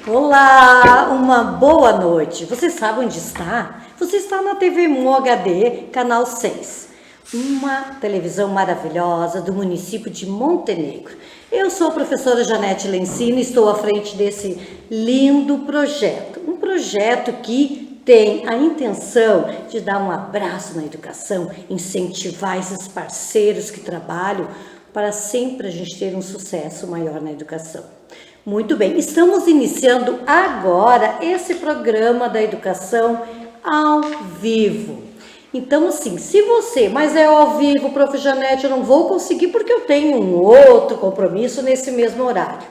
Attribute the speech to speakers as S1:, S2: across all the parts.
S1: Olá, uma boa noite. Você sabe onde está? Você está na TV Mo HD, canal 6. Uma televisão maravilhosa do município de Montenegro. Eu sou a professora Janete Lencina e estou à frente desse lindo projeto. Um projeto que tem a intenção de dar um abraço na educação, incentivar esses parceiros que trabalham para sempre a gente ter um sucesso maior na educação. Muito bem, estamos iniciando agora esse programa da educação ao vivo. Então, assim, se você, mas é ao vivo, prof. Janete, eu não vou conseguir porque eu tenho um outro compromisso nesse mesmo horário.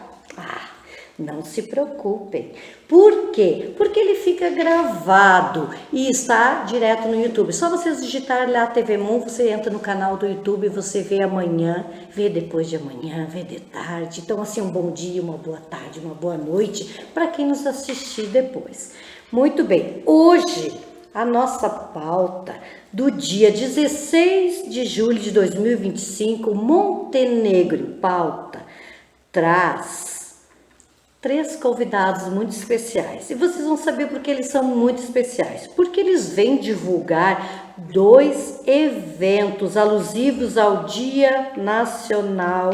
S1: Não se preocupem. Por quê? Porque ele fica gravado e está direto no YouTube. Só vocês digitarem lá TV Moon, você entra no canal do YouTube, você vê amanhã, vê depois de amanhã, vê de tarde. Então, assim, um bom dia, uma boa tarde, uma boa noite para quem nos assistir depois. Muito bem, hoje a nossa pauta do dia 16 de julho de 2025, Montenegro em Pauta, traz 3 convidados muito especiais. E vocês vão saber por que eles são muito especiais. Porque eles vêm divulgar 2 eventos alusivos ao Dia Nacional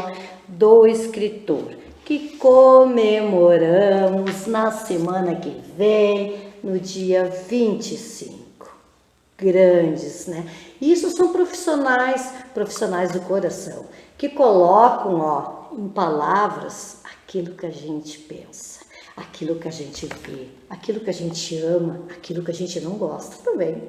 S1: do Escritor, que comemoramos na semana que vem, no dia 25. Grandes, né? Isso são profissionais do coração, que colocam, em palavras, aquilo que a gente pensa, aquilo que a gente vê, aquilo que a gente ama, aquilo que a gente não gosta também.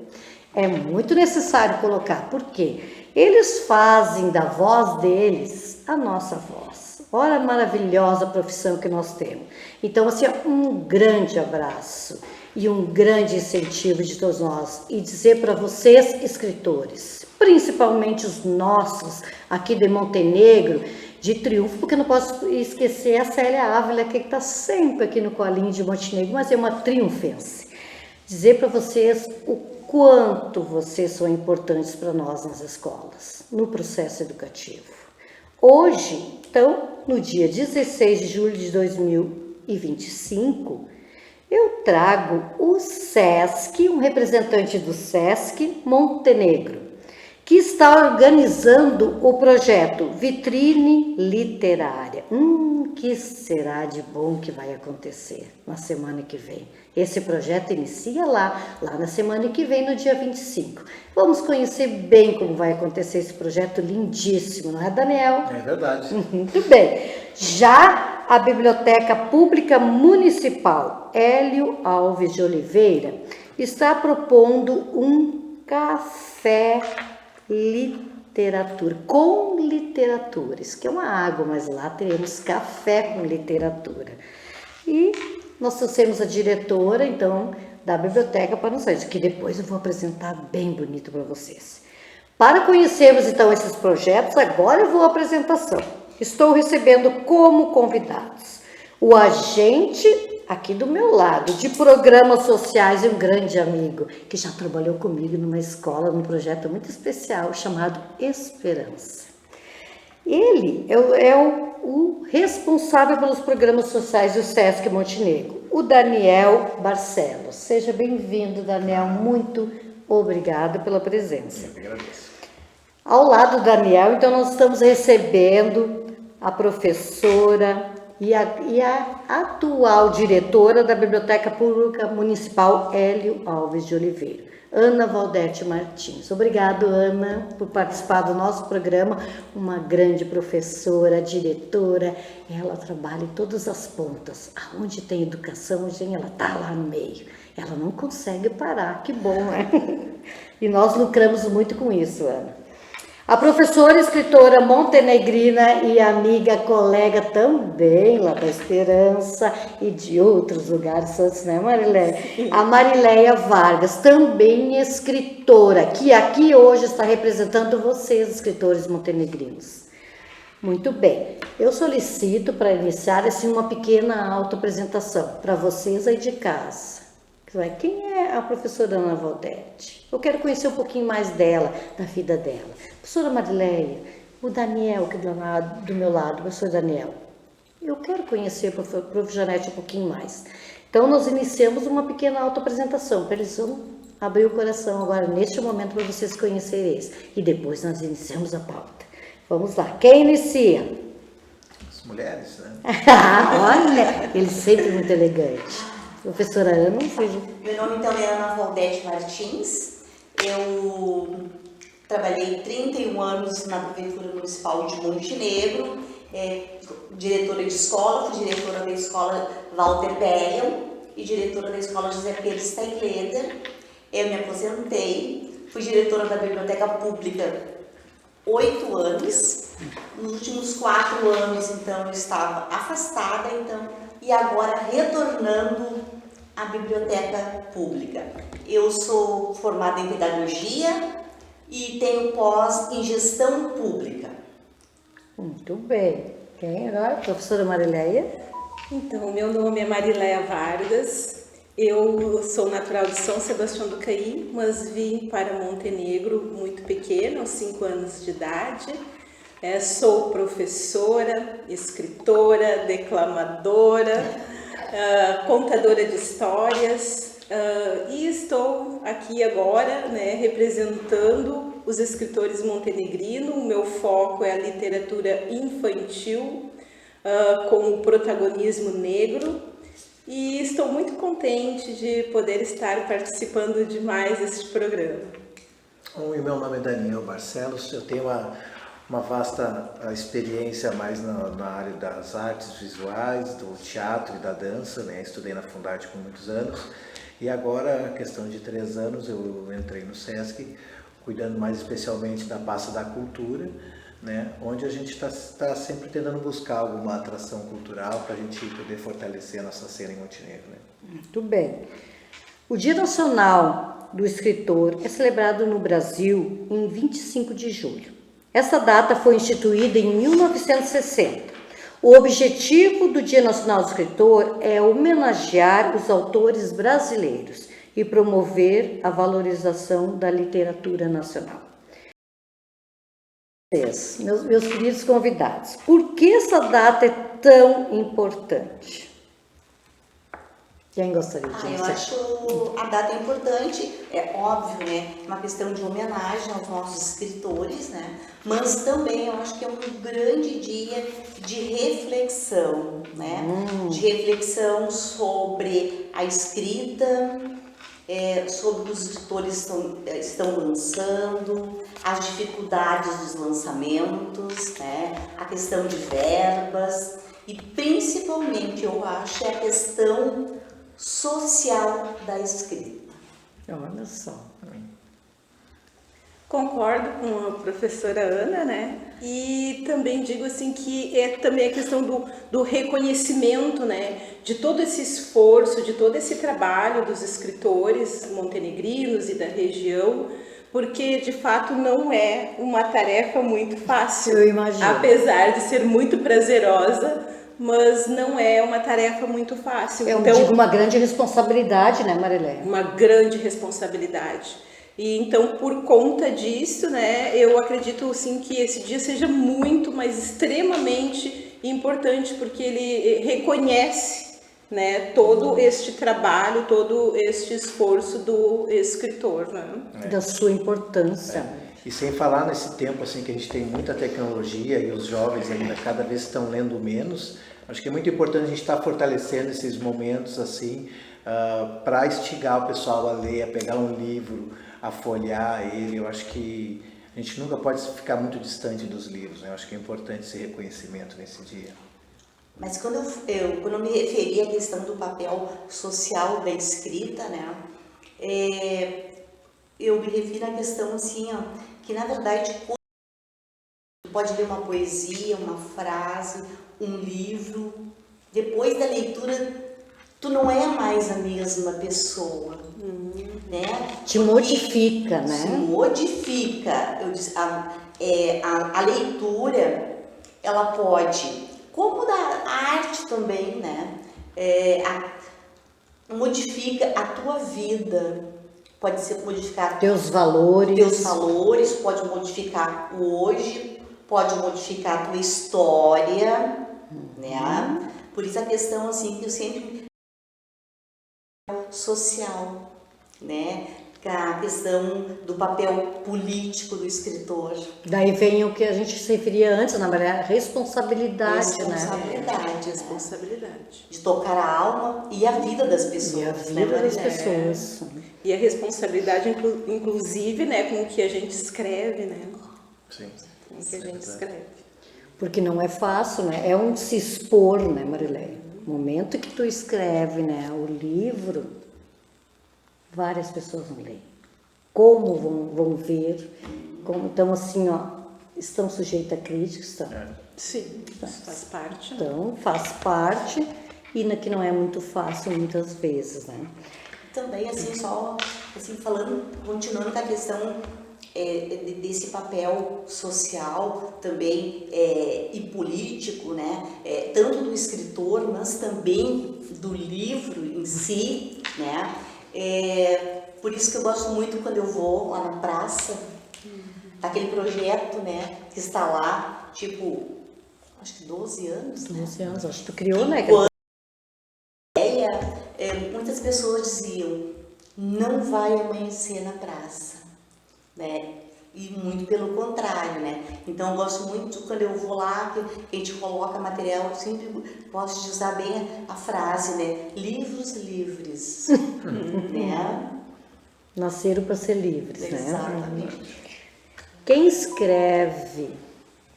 S1: É muito necessário colocar, porque eles fazem da voz deles a nossa voz. Olha a maravilhosa profissão que nós temos. Então, assim, um grande abraço e um grande incentivo de todos nós. E dizer para vocês, escritores, principalmente os nossos aqui de Montenegro, de triunfo, porque não posso esquecer a Célia Ávila, que está sempre aqui no colinho de Montenegro, mas é uma triunfense. Dizer para vocês o quanto vocês são importantes para nós nas escolas, no processo educativo. Hoje, então, no dia 16 de julho de 2025, eu trago o SESC, um representante do SESC Montenegro, que está organizando o projeto Vitrine Literária. Que será de bom que vai acontecer na semana que vem? Esse projeto inicia lá na semana que vem, no dia 25. Vamos conhecer bem como vai acontecer esse projeto lindíssimo, não é, Daniel?
S2: É verdade.
S1: Muito bem. Já a Biblioteca Pública Municipal Hélio Alves de Oliveira está propondo um café literatura, com literaturas, que é uma água, mas lá teremos café com literatura. E nós trouxemos a diretora, então, da biblioteca para nós, que depois eu vou apresentar bem bonito para vocês. Para conhecermos, então, esses projetos, agora eu vou à apresentação. Estou recebendo como convidados o agente aqui do meu lado, de programas sociais, e um grande amigo, que já trabalhou comigo numa escola, num projeto muito especial, chamado Esperança. Ele é o responsável pelos programas sociais do SESC Montenegro, o Daniel Barcelos. Seja bem-vindo, Daniel, muito obrigada pela presença.
S2: Eu que agradeço.
S1: Ao lado do Daniel, então, nós estamos recebendo a professora e a atual diretora da Biblioteca Pública Municipal Hélio Alves de Oliveira, Ana Valdete Martins. Obrigado, Ana, por participar do nosso programa. Uma grande professora, diretora, ela trabalha em todas as pontas. Aonde tem educação, ela está lá no meio. Ela não consegue parar, que bom, né? E nós lucramos muito com isso, Ana. A professora, escritora montenegrina e amiga, colega também lá da Esperança e de outros lugares, né, Marileia? A Marileia Vargas, também escritora, que aqui hoje está representando vocês, escritores montenegrinos. Muito bem, eu solicito para iniciar assim uma pequena autoapresentação para vocês aí de casa. Quem é a professora Ana Valdete? Eu quero conhecer um pouquinho mais dela, da vida dela. Professora Marileia, o Daniel, que do meu lado, o professor Daniel, Eu quero conhecer a Prof. Janete um pouquinho mais. Então, nós iniciamos uma pequena autoapresentação, para eles vão abrir o coração agora, neste momento, para vocês conhecerem eles. E depois nós iniciamos a pauta. Vamos lá, quem inicia?
S2: As mulheres, né?
S1: Olha, ele sempre muito elegante. Professora Ana, seja.
S3: Meu nome então é Ana Valdete Martins. Eu trabalhei 31 anos na Prefeitura Municipal de Montenegro, diretora de escola, fui diretora da escola Walter Berian e diretora da escola José Pedro Steinleder. Eu me aposentei, fui diretora da Biblioteca Pública 8 anos. Nos últimos 4 anos, então, eu estava afastada, então, e agora retornando à Biblioteca Pública. Eu sou formada em Pedagogia e tenho pós em Gestão Pública.
S1: Muito bem. Quem agora? Professora Marileia.
S4: Então, meu nome é Marileia Vargas, eu sou natural de São Sebastião do Caí, mas vim para Montenegro muito pequena, aos 5 anos de idade. Sou professora, escritora, declamadora, contadora de histórias e estou aqui agora, né, representando os escritores montenegrinos. O meu foco é a literatura infantil, com o protagonismo negro, e estou muito contente de poder estar participando de mais este programa.
S2: Oi, meu nome é Daniel Barcelos, eu tenho uma vasta experiência mais na área das artes visuais, do teatro e da dança, né? Estudei na Fundarte por muitos anos e agora, questão de 3 anos, eu entrei no SESC, cuidando mais especialmente da pasta da cultura, né? Onde a gente está sempre tentando buscar alguma atração cultural para a gente poder fortalecer a nossa cena em Montenegro. Né?
S1: Muito bem. O Dia Nacional do Escritor é celebrado no Brasil em 25 de julho. Essa data foi instituída em 1960. O objetivo do Dia Nacional do Escritor é homenagear os autores brasileiros e promover a valorização da literatura nacional. Meus queridos convidados, por que essa data é tão importante? Quem gostaria de
S3: Eu acho a data importante, é óbvio, né? Uma questão de homenagem aos nossos escritores, né? Mas também eu acho que é um grande dia de reflexão, né? De reflexão sobre a escrita, sobre o que os escritores estão lançando, as dificuldades dos lançamentos, né? A questão de verbas e principalmente eu acho a questão social da escrita.
S1: Olha só.
S4: Concordo com a professora Ana, né? E também digo assim que é também a questão do reconhecimento, né? De todo esse esforço, de todo esse trabalho dos escritores montenegrinos e da região, porque de fato não é uma tarefa muito fácil.
S1: Eu imagino.
S4: Apesar de ser muito prazerosa, mas não é uma tarefa muito fácil.
S1: Eu digo uma grande responsabilidade, né, Marileia?
S4: Uma grande responsabilidade. E então, por conta disso, né, eu acredito sim que esse dia seja muito, mas extremamente importante, porque ele reconhece, né, todo este trabalho, todo este esforço do escritor, né?
S1: Da sua importância.
S2: E sem falar nesse tempo assim que a gente tem muita tecnologia e os jovens ainda cada vez estão lendo menos, acho que é muito importante a gente estar fortalecendo esses momentos assim para instigar o pessoal a ler, a pegar um livro, a folhear ele. Eu acho que a gente nunca pode ficar muito distante dos livros, né? Eu acho que é importante esse reconhecimento nesse dia.
S3: Mas quando eu me referi à questão do papel social da escrita, né? Eu me refiro à questão assim, ó, que na verdade tu pode ler uma poesia, uma frase, um livro, depois da leitura tu não é mais a mesma pessoa, né?
S1: Te modifica, né?
S3: Se modifica. A leitura, ela pode, como a arte também, né? Modifica a tua vida. Pode ser modificar
S1: teus valores,
S3: pode modificar o hoje, pode modificar a tua história, né? Por isso a questão assim que eu sempre social, né? A questão do papel político do escritor.
S1: Daí vem o que a gente se referia antes, na verdade, responsabilidade, né?
S4: Responsabilidade.
S3: De tocar a alma e a vida das pessoas.
S1: E a vida das pessoas.
S4: E a responsabilidade, inclusive, né, com o que a gente escreve, né?
S2: Sim.
S4: Com o que a gente escreve.
S1: Porque não é fácil, né? É um se expor, né, Marileia? No momento que tu escreve, né, o livro, várias pessoas vão ler. Como vão ver? Então, assim, ó, estão sujeitos a críticas, estão.
S4: Sim, isso faz parte. Né?
S1: Então, faz parte e que não é muito fácil muitas vezes, né?
S3: Também, assim, só assim, continuando com a questão desse papel social também e político, né? Tanto do escritor, mas também do livro em si, né? Por isso que eu gosto muito quando eu vou lá na praça, daquele projeto, né? Que está lá, tipo, acho que 12 anos, né?
S1: 12 anos, acho que tu criou, né?
S3: Muitas pessoas diziam, não vai amanhecer na praça, né? E muito pelo contrário, né? Então eu gosto muito quando eu vou lá, que a gente coloca material, eu sempre gosto de usar bem a frase, né? Livros livres, né?
S1: Nasceram para ser livres, né?
S3: Exatamente.
S1: Quem escreve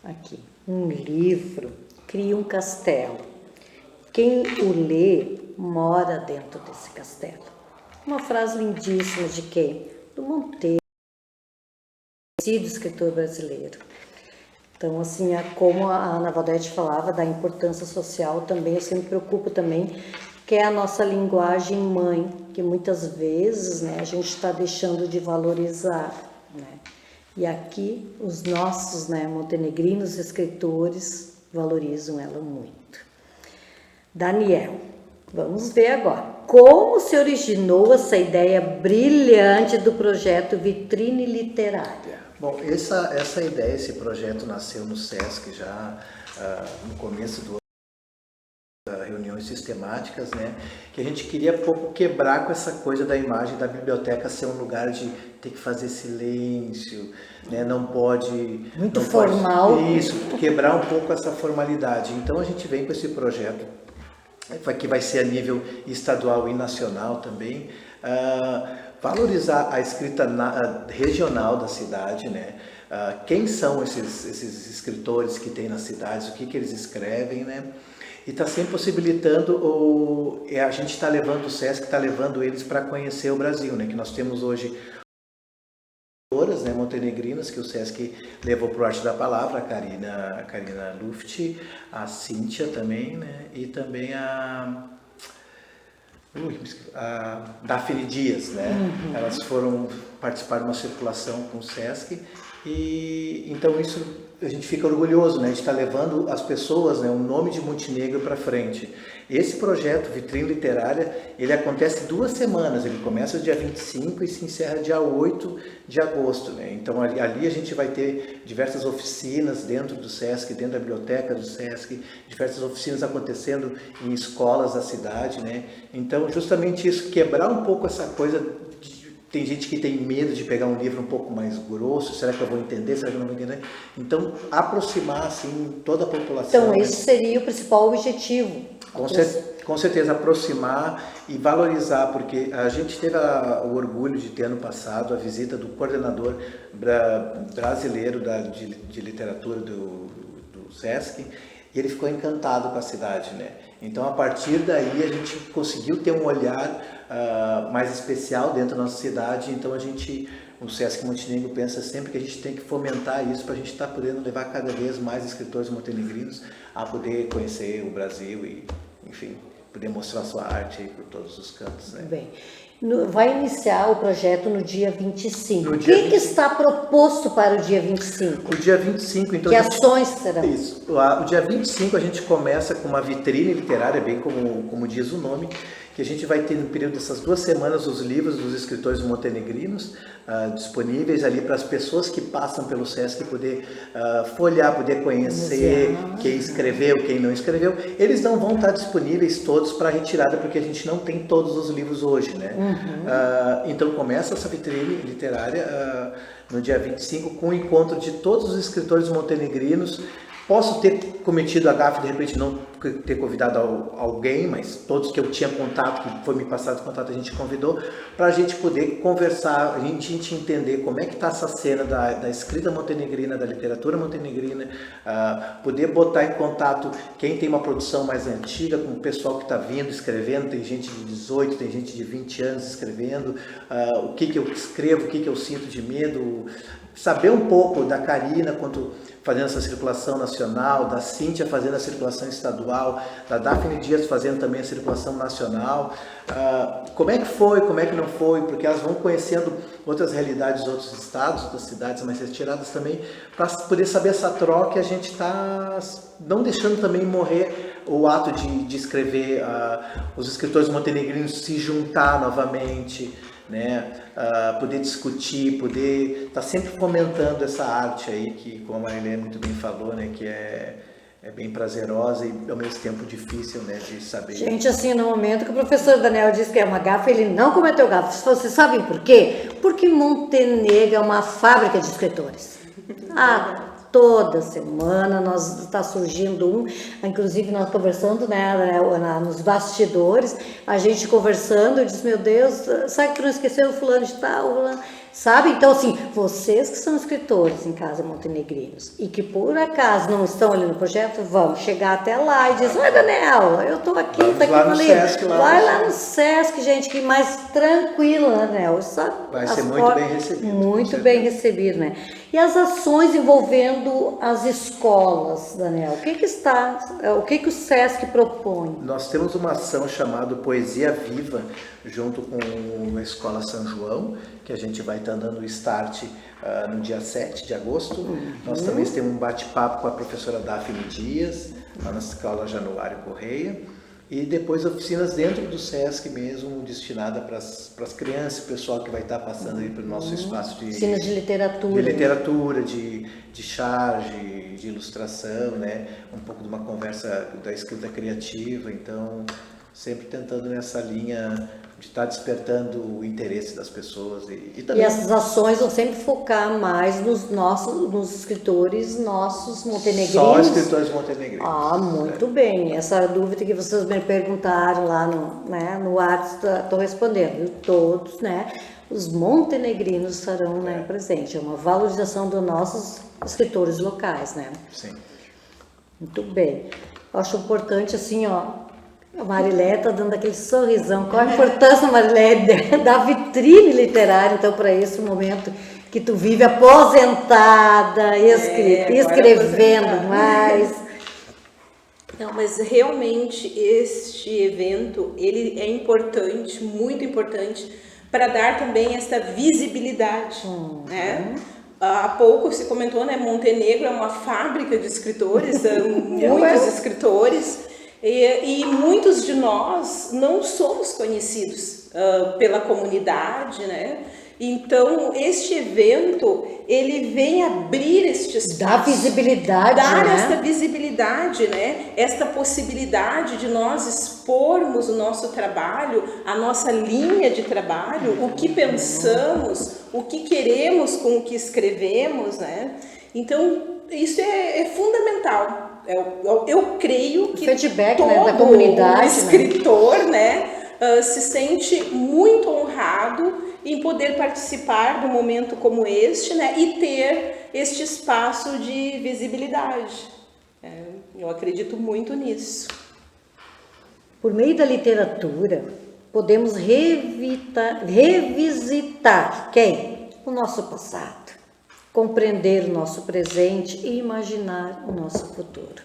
S1: aqui um livro cria um castelo. Quem o lê mora dentro desse castelo. Uma frase lindíssima de quem? Do Monteiro, conhecido escritor brasileiro. Então, assim, como a Ana Valdete falava da importância social, também eu sempre me preocupo também, que é a nossa linguagem mãe, que muitas vezes, né, a gente está deixando de valorizar, né? E aqui os nossos, né, montenegrinos escritores valorizam ela muito. Daniel, vamos ver agora. Como se originou essa ideia brilhante do projeto Vitrine Literária?
S2: Bom, essa ideia, esse projeto nasceu no SESC já no começo do reuniões sistemáticas, né? Que a gente queria pouco quebrar com essa coisa da imagem da biblioteca ser um lugar de ter que fazer silêncio, né? Não pode...
S1: Muito
S2: não
S1: formal.
S2: Pode, isso, quebrar um pouco essa formalidade. Então a gente vem com esse projeto, que vai ser a nível estadual e nacional também, valorizar a escrita regional da cidade, né? Quem são esses escritores que tem nas cidades, o que eles escrevem, né? E está sempre possibilitando, a gente está levando, o SESC está levando eles para conhecer o Brasil, né? Que nós temos hoje autoras, né, montenegrinas, que o SESC levou para o Arte da Palavra, a Karina Luft, a Cíntia também, né? E também a Daphne Dias, né? Uhum. Elas foram participar de uma circulação com o SESC e então isso a gente fica orgulhoso, né, de estar levando as pessoas, né, o nome de Montenegro para frente. Esse projeto Vitrine Literária, ele acontece 2 semanas, ele começa dia 25 e se encerra dia 8 de agosto, né? Então ali a gente vai ter diversas oficinas dentro do SESC, dentro da biblioteca do SESC, diversas oficinas acontecendo em escolas da cidade, né? Então justamente isso, quebrar um pouco essa coisa. Tem gente que tem medo de pegar um livro um pouco mais grosso, será que eu vou entender, será que eu não vou entender? Então, aproximar, assim, toda a população.
S1: Então, esse seria o principal objetivo.
S2: Com certeza, aproximar e valorizar, porque a gente teve o orgulho de ter ano passado a visita do coordenador brasileiro de literatura do SESC, e ele ficou encantado com a cidade, né? Então, a partir daí, a gente conseguiu ter um olhar mais especial dentro da nossa cidade. Então, o SESC Montenegro pensa sempre que a gente tem que fomentar isso para a gente estar podendo levar cada vez mais escritores montenegrinos a poder conhecer o Brasil e, enfim, poder mostrar sua arte aí por todos os cantos, né?
S1: Bem, Vai iniciar o projeto no dia 25.
S2: No
S1: O
S2: dia
S1: que
S2: 25.
S1: está proposto para o dia 25?
S2: O dia 25, então...
S1: Que ações serão?
S2: Isso. O dia 25 a gente começa com uma vitrine literária, bem como diz o nome, que a gente vai ter no período dessas 2 semanas os livros dos escritores montenegrinos disponíveis ali para as pessoas que passam pelo SESC poder folhear, poder conhecer quem escreveu, quem não escreveu. Eles não vão estar disponíveis todos para retirada, porque a gente não tem todos os livros hoje, né? Então começa essa vitrine literária no dia 25 com o encontro de todos os escritores montenegrinos. Posso ter cometido a gafe, de repente não ter convidado alguém, mas todos que eu tinha contato, que foi me passado contato, a gente convidou, para a gente poder conversar, a gente entender como é que está essa cena da escrita montenegrina, da literatura montenegrina, poder botar em contato quem tem uma produção mais antiga com o pessoal que está vindo, escrevendo, tem gente de 18, tem gente de 20 anos escrevendo, o que eu escrevo, o que eu sinto de medo, saber um pouco da Karina fazendo essa circulação nacional, da Cíntia fazendo a circulação estadual, da Daphne Dias fazendo também a circulação nacional, como é que foi, como é que não foi, porque elas vão conhecendo outras realidades, outros estados, outras cidades mais retiradas também, para poder saber essa troca. A gente está não deixando também morrer o ato de escrever, os escritores montenegrinos se juntar novamente, né? Poder discutir, poder estar sempre fomentando essa arte aí, que, como a Marilene muito bem falou, né, que é bem prazerosa e ao mesmo tempo difícil, né, de saber.
S1: Gente, assim, no momento que o professor Daniel disse que é uma gafe, ele não cometeu gafe. Vocês sabem por quê? Porque Montenegro é uma fábrica de escritores. Toda semana está surgindo inclusive nós conversando, né, nos bastidores, a gente conversando, eu disse, meu Deus, sabe que não esqueceu o fulano de tal, sabe? Então, assim, vocês que são escritores em casa montenegrinos e que por acaso não estão ali no projeto, vão chegar até lá e dizer, oi Daniel, eu tô aqui,
S2: Vamos
S1: tá aqui
S2: lá no
S1: no livro.
S2: Sesc,
S1: Vai lá no Sesc, gente, que mais tranquilo, né, Daniel?
S2: Vai ser muito bem recebido.
S1: Muito bem recebido, né? E as ações envolvendo as escolas, Daniel, o que o Sesc propõe?
S2: Nós temos uma ação chamada Poesia Viva, junto com a Escola São João, que a gente vai estar dando o start no dia 7 de agosto. Nós também temos um bate-papo com a professora Daphne Dias, lá na Escola Januário Correia. E depois oficinas dentro do Sesc mesmo, destinada para as crianças, o pessoal que vai estar passando aí pelo nosso espaço de...
S1: Oficinas de literatura.
S2: De literatura, de charge, de ilustração, né? Um pouco de uma conversa da escrita criativa. Então, sempre tentando nessa linha de estar despertando o interesse das pessoas. E também...
S1: E essas ações vão sempre focar mais nos escritores nossos montenegrinos.
S2: Só escritores montenegrinos.
S1: Muito bem. Essa dúvida que vocês me perguntaram lá no WhatsApp, estou respondendo. Todos, né? Os montenegrinos estarão presentes. É uma valorização dos nossos escritores locais, né?
S2: Sim.
S1: Muito bem. Eu acho importante, assim, ó, a Marilé está dando aquele sorrisão. Qual a importância, Marilé, da vitrine literária, então, para esse momento que tu vive aposentada, escrevendo mais?
S4: Não, mas realmente este evento, ele é importante, muito importante, para dar também essa visibilidade, né? Há pouco se comentou, né, Montenegro é uma fábrica de escritores, muitos escritores, e muitos de nós não somos conhecidos pela comunidade, né? Então, este evento, ele vem abrir este espaço.
S1: Dar visibilidade,
S4: dar
S1: né?
S4: esta visibilidade, né? Esta possibilidade de nós expormos o nosso trabalho, a nossa linha de trabalho, o que pensamos, o que queremos com o que escrevemos, né? Então, isso é fundamental. Eu creio que
S1: o feedback,
S4: todo
S1: da comunidade,
S4: escritor, né, se sente muito honrado em poder participar de um momento como este, né, e ter este espaço de visibilidade. Eu acredito muito nisso.
S1: Por meio da literatura, podemos revisitar quem? O nosso passado, compreender o nosso presente e imaginar o nosso futuro.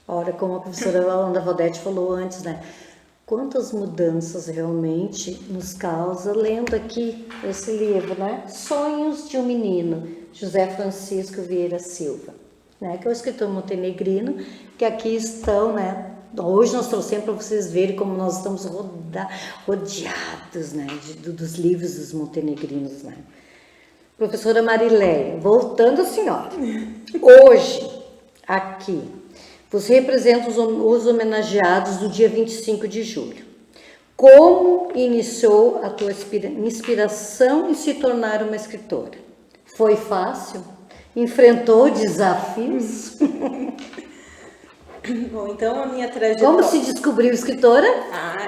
S1: Ora, como a professora Wanda Valdete falou antes, né? quantas mudanças realmente nos causa lendo aqui esse livro, né? Sonhos de um Menino, José Francisco Vieira Silva, né? Que é o escritor montenegrino, que aqui estão, né? Hoje nós trouxemos para vocês verem como nós estamos rodeados, né? Dos livros dos montenegrinos, né? Professora Marileia, voltando à senhora, hoje, aqui, você representa os homenageados do dia 25 de julho. Como iniciou a tua inspiração em se tornar uma escritora? Foi fácil? Enfrentou desafios?
S4: Bom, então a minha trajetória...
S1: Como se descobriu escritora?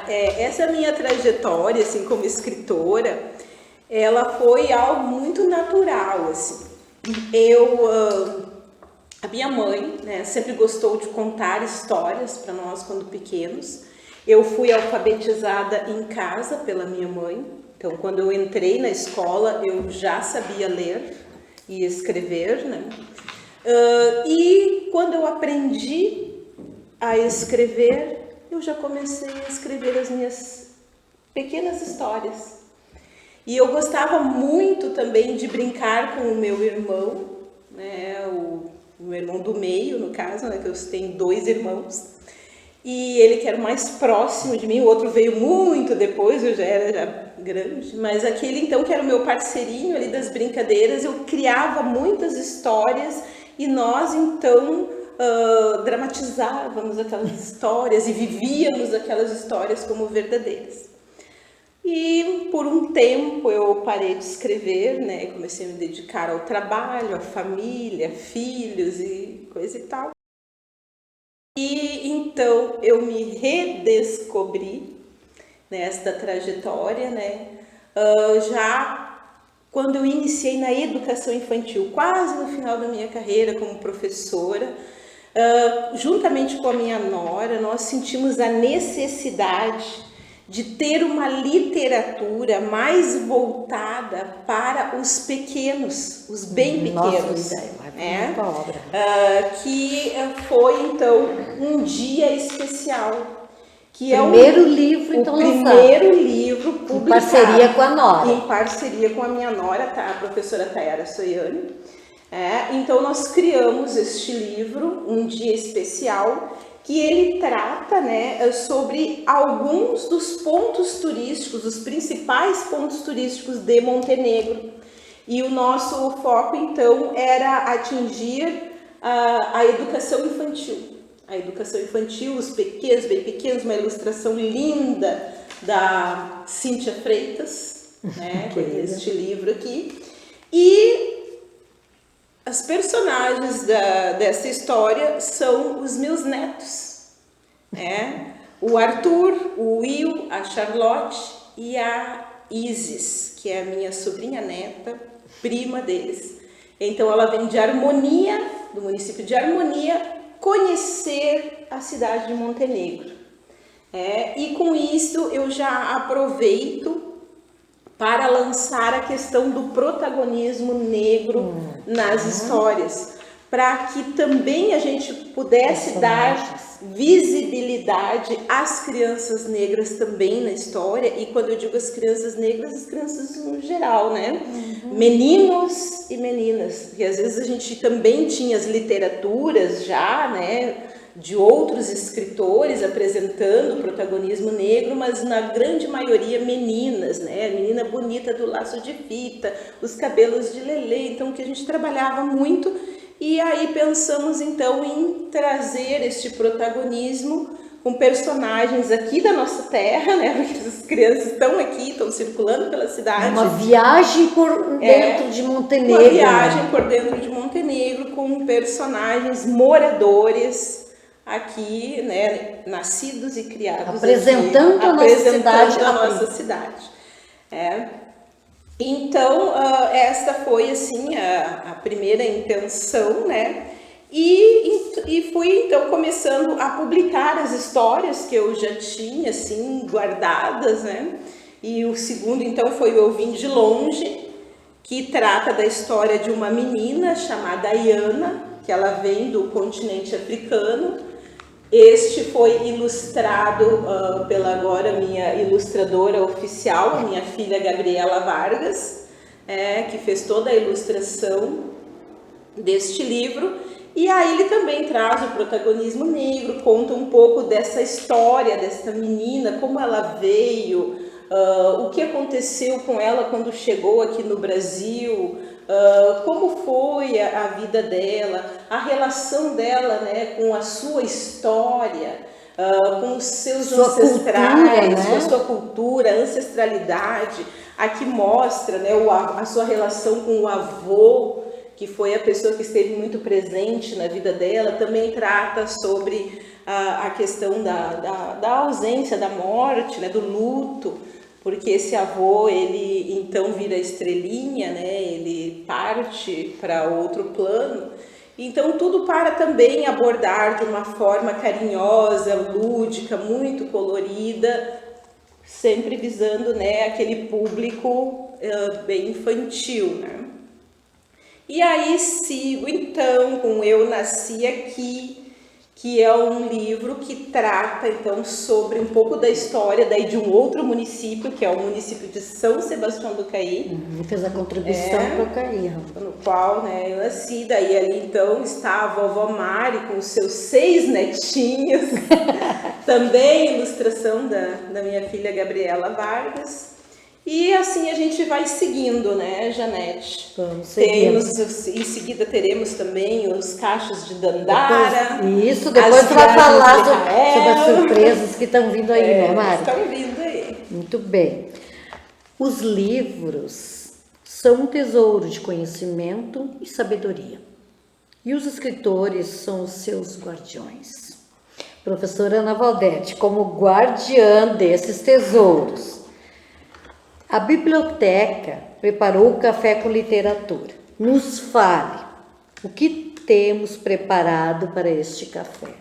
S4: Essa minha trajetória, assim, como escritora, ela foi algo muito natural, assim. A minha mãe, né, sempre gostou de contar histórias para nós quando pequenos. Eu fui alfabetizada em casa pela minha mãe. Então, quando eu entrei na escola, eu já sabia ler e escrever, né? E quando eu aprendi a escrever, eu já comecei a escrever as minhas pequenas histórias. E eu gostava muito também de brincar com o meu irmão, né, o meu irmão do meio, no caso, né, que eu tenho 2 irmãos. E ele que era o mais próximo de mim, o outro veio muito depois, eu já era grande. Mas aquele então que era o meu parceirinho ali das brincadeiras, eu criava muitas histórias e nós então dramatizávamos aquelas histórias e vivíamos aquelas histórias como verdadeiras. E por um tempo eu parei de escrever, né? Comecei a me dedicar ao trabalho, à família, filhos e coisa e tal. E então eu me redescobri nesta trajetória, né? Já quando eu iniciei na educação infantil, quase no final da minha carreira como professora, juntamente com a minha nora, nós sentimos a necessidade de ter uma literatura mais voltada para os pequenos, os bem pequenos. Que foi então um dia especial. Que
S1: primeiro livro, então,
S4: o primeiro livro publicado.
S1: Em parceria com a nora.
S4: Em parceria com a minha nora, a professora Tayara Soiane. Então nós criamos este livro, Um Dia Especial, que ele trata, né, sobre alguns dos pontos turísticos, os principais pontos turísticos de Montenegro. E o nosso foco, então, era atingir a educação infantil. A educação infantil, os pequenos, bem pequenos, uma ilustração linda da Cíntia Freitas, né, este livro aqui. E as personagens dessa história são os meus netos, né? O Arthur, o Will, a Charlotte e a Isis, que é a minha sobrinha neta, prima deles. Então ela vem de Harmonia, do município de Harmonia, conhecer a cidade de Montenegro. E com isso eu já aproveito para lançar a questão do protagonismo negro nas histórias, para que também a gente pudesse dar visibilidade às crianças negras também na história. E quando eu digo as crianças negras, as crianças no geral, né? Meninos e meninas, porque às vezes a gente também tinha as literaturas já, né, de outros escritores apresentando o protagonismo negro, mas na grande maioria meninas, né? A menina bonita do laço de fita, os cabelos de lelê, então que a gente trabalhava muito. E aí pensamos então em trazer este protagonismo com personagens aqui da nossa terra, né? Porque as crianças estão aqui, estão circulando pela cidade.
S1: Uma viagem por dentro de Montenegro.
S4: Uma viagem por dentro de Montenegro com personagens moradores aqui, né, nascidos e criados
S1: apresentando
S4: aqui, a nossa cidade. Então, esta foi assim a primeira intenção, né? E fui então começando a publicar as histórias que eu já tinha assim guardadas, né? E o segundo então foi o Eu Vim de Longe, que trata da história de uma menina chamada Iana, que ela vem do continente africano. Este foi ilustrado pela agora minha ilustradora oficial, a minha filha Gabriela Vargas, que fez toda a ilustração deste livro. E aí ele também traz o protagonismo negro, conta um pouco dessa história dessa menina, como ela veio, o que aconteceu com ela quando chegou aqui no Brasil, como foi a vida dela, a relação dela, né, com a sua história, com os seus ancestrais, com a sua cultura, ancestralidade. Aqui mostra, né, a sua relação com o avô, que foi a pessoa que esteve muito presente na vida dela. Também trata sobre a questão da ausência, da morte, né, do luto, porque esse avô, ele então vira estrelinha, né, ele parte para outro plano. Então tudo para também abordar de uma forma carinhosa, lúdica, muito colorida, sempre visando, né, aquele público bem infantil, né? E aí sigo então com Eu Nasci Aqui, que é um livro que trata então sobre um pouco da história daí de um outro município, que é o município de São Sebastião do Caí.
S1: Fez a contribuição para o Caí.
S4: No qual, né, eu nasci. Daí ali então está a vovó Mari com os seus 6 netinhos. Também ilustração da minha filha Gabriela Vargas. E assim a gente vai seguindo, né, Janete?
S1: Vamos seguindo.
S4: Em seguida teremos também os cachos de Dandara.
S1: Depois tu vai falar sobre as surpresas que estão vindo aí, né, Mari?
S4: Estão vindo aí.
S1: Muito bem. Os livros são um tesouro de conhecimento e sabedoria. E os escritores são os seus guardiões. Professora Ana Valdete, como guardiã desses tesouros, a biblioteca preparou o Café com Literatura. Nos fale, o que temos preparado para este café?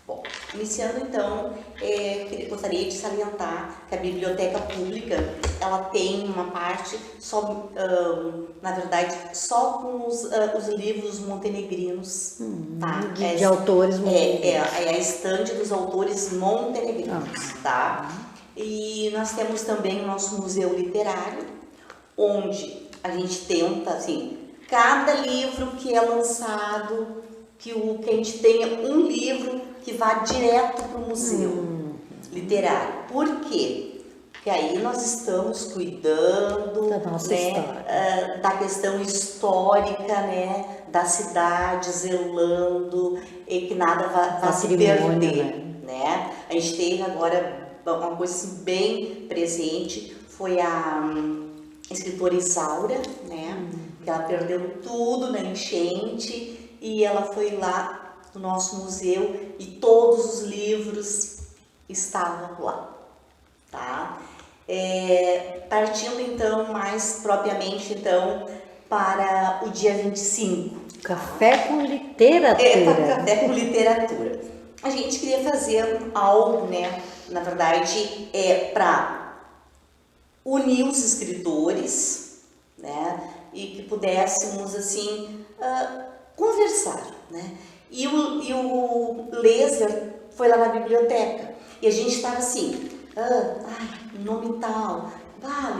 S3: Bom, iniciando então, gostaria de salientar que a biblioteca pública, ela tem uma parte só, na verdade, só com os livros montenegrinos, tá?
S1: De autores montenegrinos.
S3: É a estande dos autores montenegrinos, tá? E nós temos também o nosso museu literário, onde a gente tenta, assim, cada livro que é lançado, que a gente tenha um livro que vá direto para o museu literário. Por quê? Porque aí nós estamos cuidando
S1: da nossa
S3: história, da questão histórica, né, da cidade, zelando, e que nada vá se perder, né? A gente teve agora uma coisa assim, bem presente, foi a escritora Isaura, né? Que ela perdeu tudo na enchente e ela foi lá no nosso museu e todos os livros estavam lá, tá? Partindo então mais propriamente então para o dia 25.
S1: Café com Literatura.
S3: Café com Literatura. A gente queria fazer algo, né? Na verdade, para unir os escritores, né, e que pudéssemos, assim, conversar, né. E o Leser foi lá na biblioteca, e a gente estava assim, nome tal,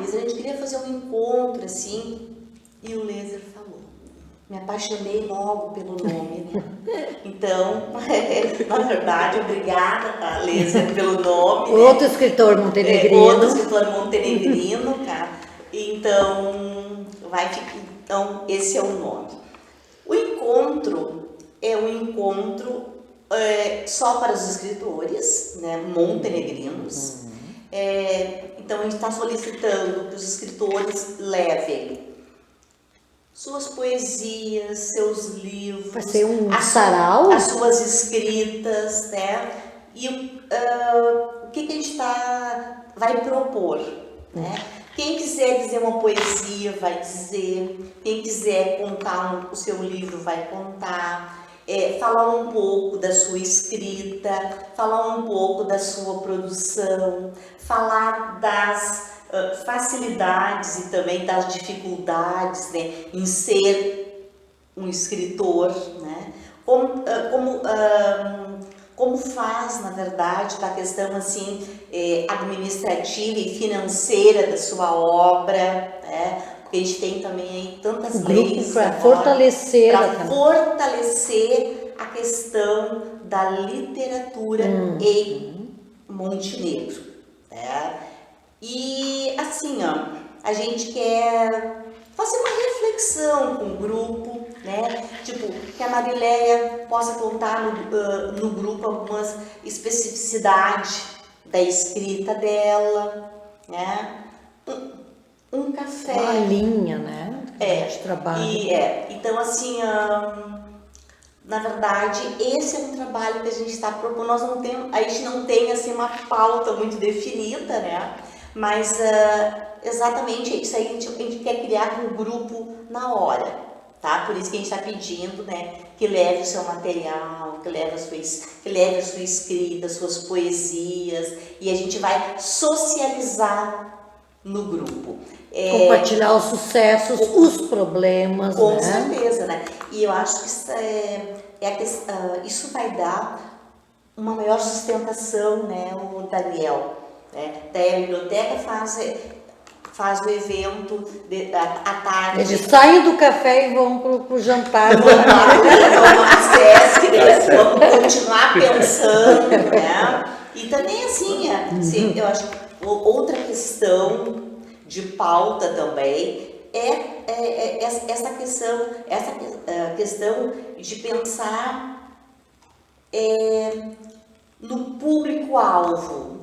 S3: Leser, a gente queria fazer um encontro, assim, e o Leser falou. Me apaixonei logo pelo nome, né? Então, na verdade, obrigada, tá, Leser, pelo nome.
S1: Outro escritor montenegrino.
S3: Outro escritor montenegrino, tá? Então, esse é o nome. O encontro é um encontro só para os escritores, né, montenegrinos. Então, a gente está solicitando que os escritores levem suas poesias, seus livros,
S1: vai ser um sarau?
S3: As suas escritas, né? E o que a gente vai propor, né? Quem quiser dizer uma poesia vai dizer, quem quiser contar o seu livro vai contar, falar um pouco da sua escrita, falar um pouco da sua produção, falar das facilidades e também das dificuldades, né, em ser um escritor, né? como faz, na verdade, da questão assim administrativa e financeira da sua obra, né? Porque a gente tem também aí tantas leis
S1: para fortalecer
S3: a questão da literatura em Montenegro, né? E assim, ó, a gente quer fazer uma reflexão com o grupo, né? Tipo, que a Marileia possa contar no grupo algumas especificidades da escrita dela, né? Um café.
S1: Uma linha, né? De trabalho.
S3: Então, assim, na verdade, esse é um trabalho que a gente está propondo. A gente não tem assim uma pauta muito definida, né? Mas exatamente isso aí a gente quer criar um grupo na hora, tá? Por isso que a gente está pedindo, né, que leve o seu material, que leve a sua escrita, suas poesias, e a gente vai socializar no grupo.
S1: Compartilhar os sucessos, os problemas,
S3: com
S1: né?
S3: certeza, né? E eu acho que isso vai dar uma maior sustentação, né, o Daniel. Daí a biblioteca faz o evento à tarde.
S1: Eles saem do café e vão pro jantar.
S3: Vamos continuar pensando, né? E também assim, eu acho que outra questão de pauta também é essa questão de pensar no público-alvo,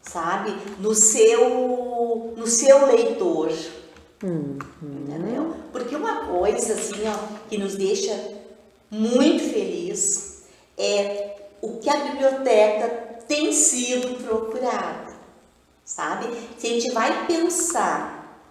S3: sabe? No seu leitor, entendeu? Porque uma coisa assim, ó, que nos deixa muito feliz é o que a biblioteca tem sido procurada, sabe? Se a gente vai pensar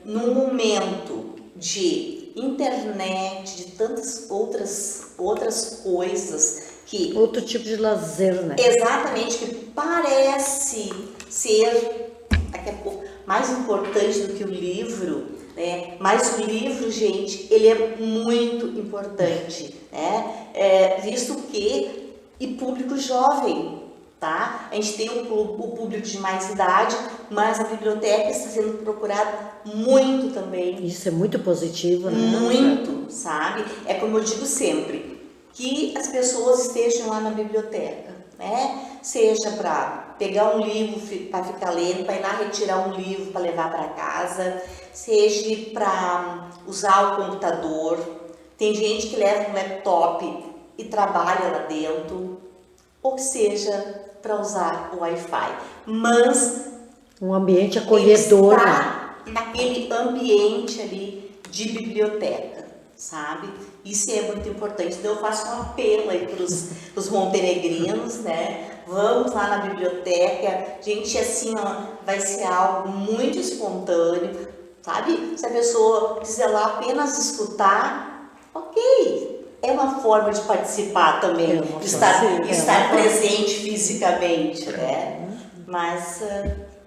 S3: num momento de internet, de tantas outras coisas que...
S1: Outro tipo de lazer, né?
S3: Exatamente, que parece ser daqui a pouco mais importante do que o livro, né? Mas o livro, gente, ele é muito importante, né? Visto que e público jovem, tá? A gente tem o público de mais idade, mas a biblioteca está sendo procurada muito também.
S1: Isso é muito positivo, né?
S3: Muito, sabe? É como eu digo sempre, que as pessoas estejam lá na biblioteca, né? Seja para pegar um livro para ficar lendo, para ir lá retirar um livro para levar para casa, seja para usar o computador. Tem gente que leva um laptop e trabalha lá dentro, ou seja, para usar o Wi-Fi. Mas
S1: um ambiente acolhedor,
S3: está naquele ambiente ali de biblioteca, sabe? Isso é muito importante. Então eu faço um apelo aí para os montenegrinos, né? Vamos lá na biblioteca. Gente, assim, ó, vai ser algo muito espontâneo, sabe? Se a pessoa quiser lá apenas escutar, ok. É uma forma de participar também, estar presente fisicamente, né? Mas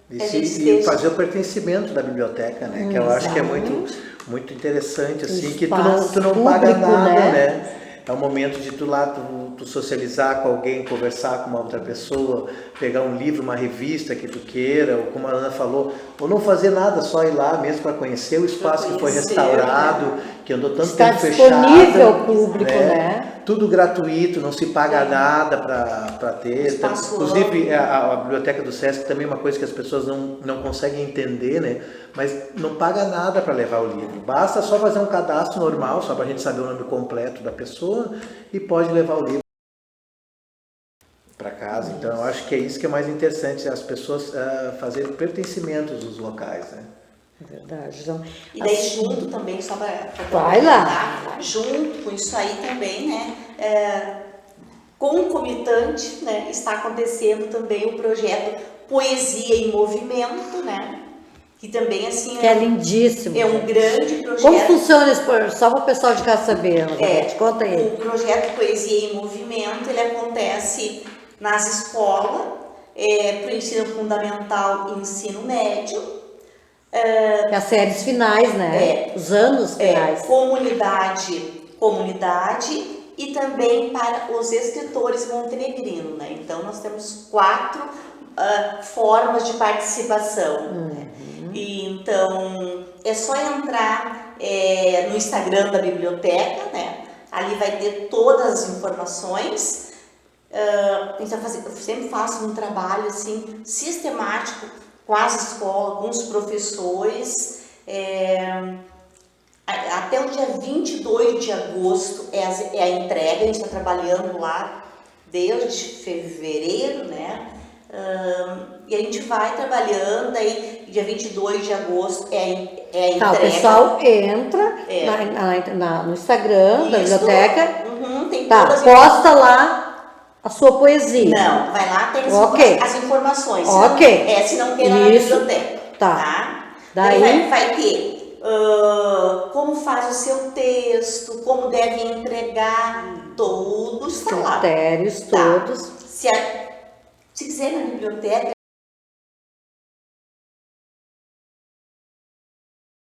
S2: e fazer o pertencimento da biblioteca, né? Que eu acho que é muito interessante, assim, que tu não paga nada, né? É um momento de tu lá, tu socializar com alguém, conversar com uma outra pessoa, pegar um livro, uma revista que tu queira, ou como a Ana falou, ou não fazer nada, só ir lá mesmo para conhecer o espaço que foi restaurado, que andou tanto tempo fechado.
S1: Está disponível ao público, né?
S2: Tudo gratuito, não se paga nada para ter. Inclusive, a biblioteca do Sesc também é uma coisa que as pessoas não conseguem entender, né? Mas não paga nada para levar o livro. Basta só fazer um cadastro normal, só para a gente saber o nome completo da pessoa, e pode levar o livro para casa. Então, eu acho que é isso que é mais interessante, as pessoas fazerem pertencimentos dos locais, né?
S1: É verdade. Então,
S3: e daí junto também, só para
S1: vai lá.
S3: Junto com isso aí também, né? Concomitante, né? Está acontecendo também o projeto Poesia em Movimento, né? Que também, assim,
S1: que é lindíssimo.
S3: É um grande projeto.
S1: Como funciona esse projeto? Só para o pessoal de casa saber, conta aí.
S3: O projeto Poesia em Movimento, ele acontece nas escolas, para o ensino fundamental e ensino médio.
S1: As séries finais, né? Os anos finais.
S3: Comunidade e também para os escritores montenegrinos, né? Então nós temos 4 formas de participação. Né? E, então é só entrar no Instagram da biblioteca, né? Ali vai ter todas as informações. Eu sempre faço um trabalho assim sistemático com as escolas, com os professores. Até o dia 22 de agosto é a entrega, a gente está trabalhando lá desde fevereiro, né? E a gente vai trabalhando, aí dia 22 de agosto é a entrega.
S1: Tá, o pessoal entra no Instagram da biblioteca,
S3: tem
S1: tá,
S3: todas
S1: posta lá a sua poesia.
S3: Não, vai lá, tem as informações.
S1: Ok.
S3: Se não queira na biblioteca.
S1: Tá.
S3: Daí vai ter como faz o seu texto, como deve entregar, todos está lá.
S1: Critérios todos.
S3: Se quiser na biblioteca,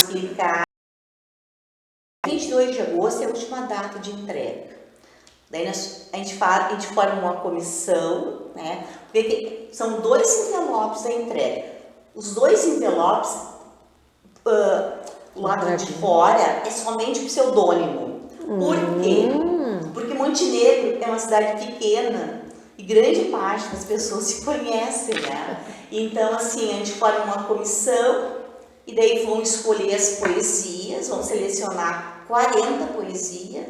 S3: explicar. 22 de agosto é a última data de entrega. Daí a gente forma uma comissão, né? Porque são 2 envelopes da entrega. Os 2 envelopes, o lado de fora é somente o pseudônimo. Por quê? Porque Montenegro é uma cidade pequena e grande parte das pessoas se conhecem, né? Então, assim, a gente forma uma comissão e daí vão escolher as poesias, vão selecionar 40 poesias.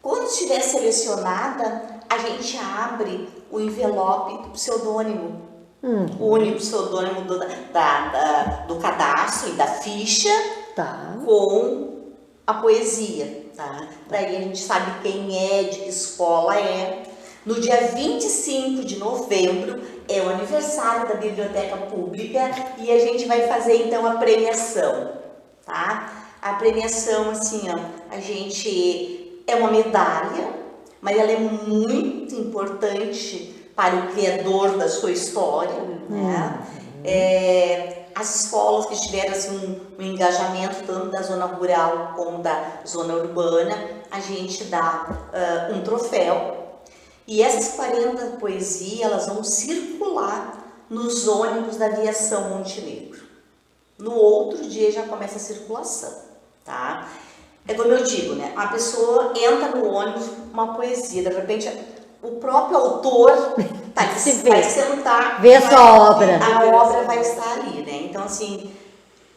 S3: Quando estiver selecionada, a gente abre o envelope do pseudônimo. O único pseudônimo do cadastro e da ficha com a poesia. Daí a gente sabe quem é, de que escola é. No dia 25 de novembro é o aniversário da Biblioteca Pública e a gente vai fazer então a premiação, tá? A premiação, assim, a gente é uma medalha, mas ela é muito importante para o criador da sua história, né? As escolas que tiveram assim, um engajamento tanto da zona rural como da zona urbana, a gente dá um troféu. E essas 40 poesias, elas vão circular nos ônibus da Aviação Montenegro. No outro dia já começa a circulação, tá? É como eu digo, né? A pessoa entra no ônibus com uma poesia, de repente o próprio autor vai sentar,
S1: ver a sua obra.
S3: A obra vai estar ali, né? Então, assim,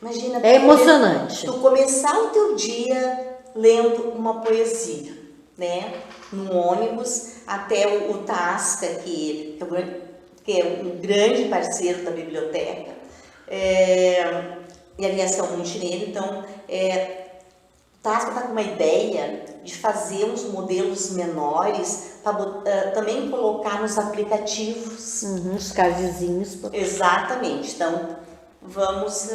S3: imagina...
S1: É emocionante.
S3: Tu começar o teu dia lendo uma poesia, né? No ônibus, até o Tasca, que é um grande parceiro da biblioteca, e a Aviação Montenegro. Então, o Tasca está com uma ideia de fazer uns modelos menores para também colocar nos aplicativos.
S1: Os cardzinhos.
S3: Exatamente. Então, vamos...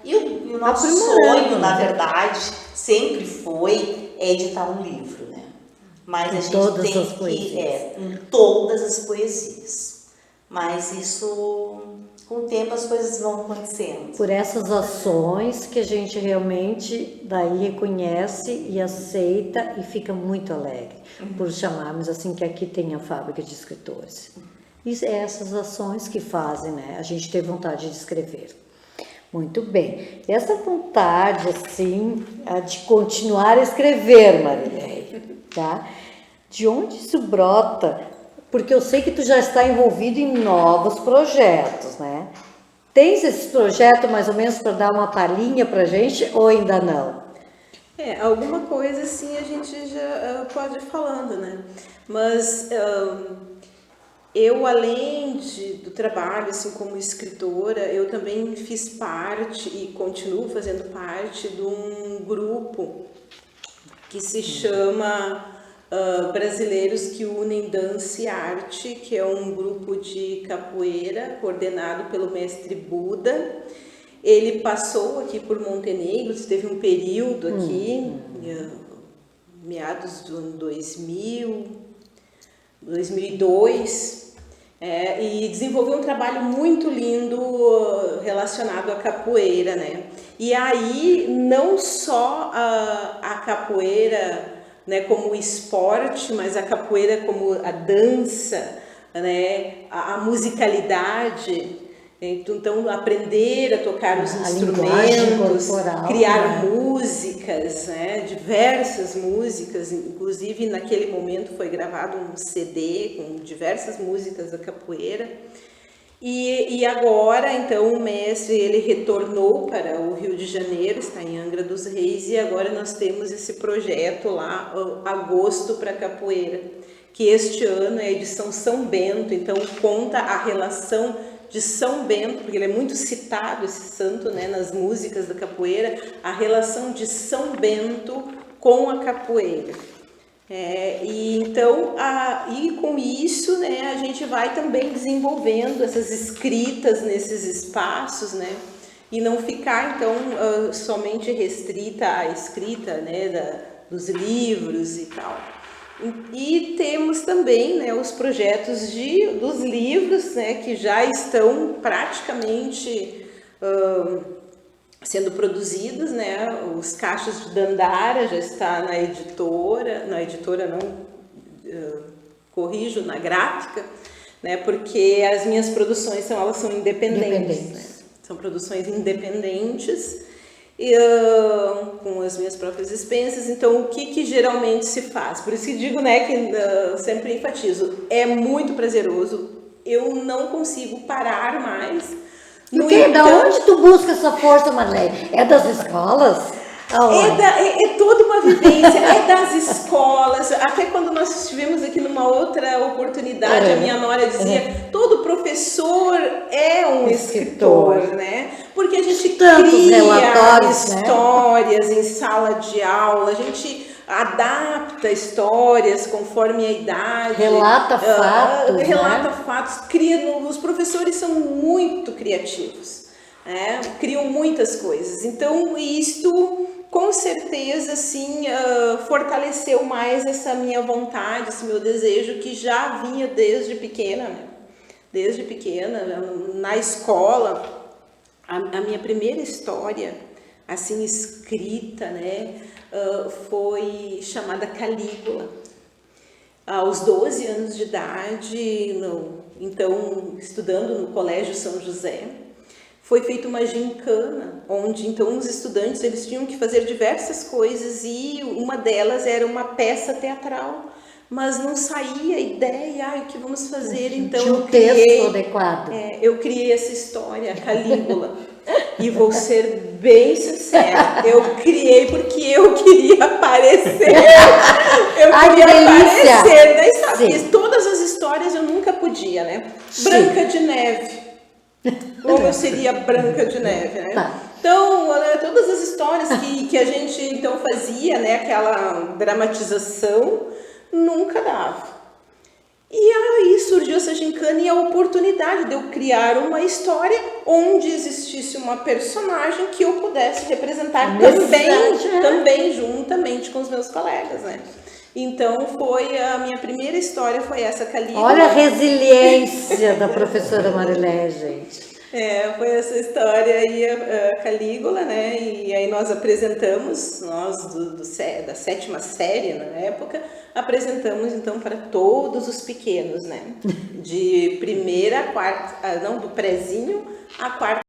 S3: E o nosso sonho, na verdade, sempre foi editar um livro, né? Mas a gente tem que... em todas as poesias. Mas isso... Com o tempo as coisas vão acontecendo.
S1: Por essas ações que a gente realmente daí reconhece e aceita e fica muito alegre. Por chamarmos assim que aqui tem a fábrica de escritores. E essas ações que fazem, né? A gente ter vontade de escrever. Muito bem. Essa vontade, assim, de continuar a escrever, Marileia, tá? De onde isso brota? Porque eu sei que tu já está envolvido em novos projetos, né? Tens esse projeto mais ou menos para dar uma palhinha para a gente ou ainda não?
S4: Alguma coisa assim a gente já pode ir falando, né? Mas eu, além do trabalho assim como escritora, eu também fiz parte e continuo fazendo parte de um grupo que se chama... Brasileiros que Unem Dança e Arte, que é um grupo de capoeira coordenado pelo mestre Buda. Ele passou aqui por Montenegro, teve um período aqui, meados do ano 2000, 2002, e desenvolveu um trabalho muito lindo relacionado à capoeira, né? E aí, não só a capoeira né, como esporte, mas a capoeira como a dança, né, a musicalidade. Então, aprender a tocar os instrumentos, criar músicas, né, diversas músicas, inclusive naquele momento foi gravado um CD com diversas músicas da capoeira. E agora, então, o mestre ele retornou para o Rio de Janeiro, está em Angra dos Reis, e agora nós temos esse projeto lá, Agosto para Capoeira, que este ano é a edição São Bento, então conta a relação de São Bento, porque ele é muito citado, esse santo, né, nas músicas da capoeira, a relação de São Bento com a capoeira. E então, e com isso, né, a gente vai também desenvolvendo essas escritas nesses espaços, né, e não ficar, então, somente restrita à escrita, né, dos livros e tal. E temos também, né, os projetos dos livros, né, que já estão praticamente sendo produzidos, né, os Cachos de Dandara já está na editora não, corrijo, na gráfica, né, porque as minhas produções elas são independentes. Né, são produções independentes, com as minhas próprias despensas. Então, o que geralmente se faz? Por isso que digo, né, que eu sempre enfatizo, é muito prazeroso, eu não consigo parar mais.
S1: Da onde tu busca essa força, Marlene? É das escolas?
S4: É toda uma vivência, é das escolas. Até quando nós estivemos aqui numa outra oportunidade, a minha nora dizia, todo professor é um escritor, né? Porque a gente cria histórias, né, em sala de aula, a gente adapta histórias conforme a idade.
S1: Relata fatos.
S4: Relata fatos. Os professores são muito criativos, né? Criam muitas coisas. Então, isto com certeza, assim, fortaleceu mais essa minha vontade, esse meu desejo que já vinha desde pequena, né? Desde pequena, na escola, a minha primeira história, assim, escrita, né, foi chamada Calígula. Aos 12 anos de idade, então, estudando no Colégio São José, foi feita uma gincana, onde então os estudantes eles tinham que fazer diversas coisas e uma delas era uma peça teatral, mas não saía a ideia, o que vamos fazer? Então
S1: tinha um texto adequado.
S4: Eu criei essa história, a Calígula, e vou ser bem sincera, eu criei porque eu queria aparecer, daí sabe, todas as histórias eu nunca podia, né? Branca de Neve. Como eu seria Branca de Neve, né? Tá. Então, todas as histórias que a gente então fazia, né, aquela dramatização, nunca dava. E aí surgiu essa gincana e a oportunidade de eu criar uma história onde existisse uma personagem que eu pudesse representar também juntamente com os meus colegas, né? Então a minha primeira história foi essa, Calígula.
S1: Olha a resiliência da professora Marilé, gente.
S4: Foi essa história aí, a Calígula, né? E aí nós apresentamos, da 7ª série na época, apresentamos então para todos os pequenos, né? De primeira a quarta, do prezinho à quarta